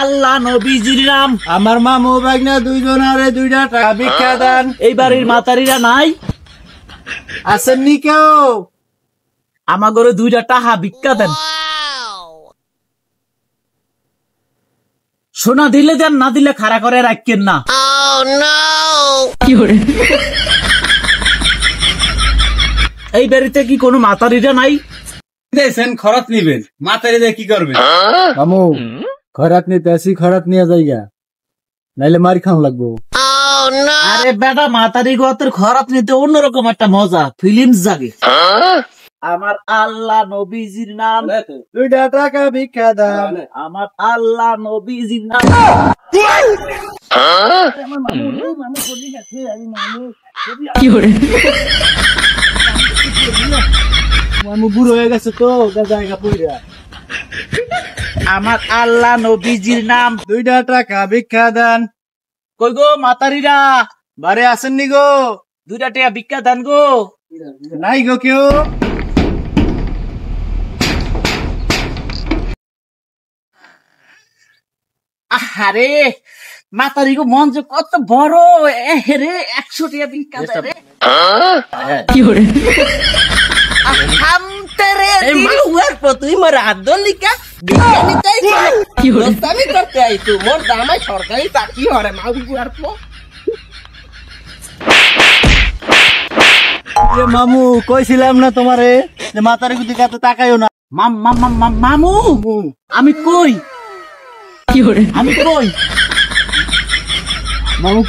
আল্লাহ নবীজির নাম। আমার মামু ভাগনা দুইজন আরে 2টা টাকা ভিক্ষা দেন। এই বাড়ির মাতারিরা নাই? আসেননি কেউ? আমার ঘরে 2টা টাকা ভিক্ষা দেন। সোনা দিলে দেন, না দিলে খাড়া করে রাখেন না। এই বাড়িতে কি কোনো মাতারিরা নাই? দেন খরচ নিবেন, মাতারি দিয়ে কি করবেন? মামু খরাত নিতে আসি, খরাত নিয়ে যাইগা, নাইলে মারি খাওয়া লাগবো। আরে বেটা, মাতারি গোয়াতের খরাত নিতে অন্যরকম একটা মজা, ফিলিংস জাগে। আমার আল্লাহ নবীজির নাম। 2টা টাকা ভিক্ষা দেন। আমার আল্লাহ নবীজির নাম। মামু বুড়ো হয়ে গেছে তো, জায়গা পইরা। আমার আল্লাহ নবীজির নাম। 2টা টাকা ভিক্ষা দেন। কই গো মাতারিরা, বারে আসেননি গো? 2টা টাকা ভিক্ষা দেন গো। নাই গো কেউ। আরে মাতারি গো, মন যে কত বড়। রে 100 টাকা ভিক্ষা দেয় রে। তুই মোর আদলিকা দোস্তামি করতে আইতু, মোর দামাই সরকারি চাকরি হরে মাগুয়ার পো। মামু কইছিলাম না তোমারে যে মাতারি গুদি কাতে তাকাইও না। মামু আমি কই? আমি কই? মামু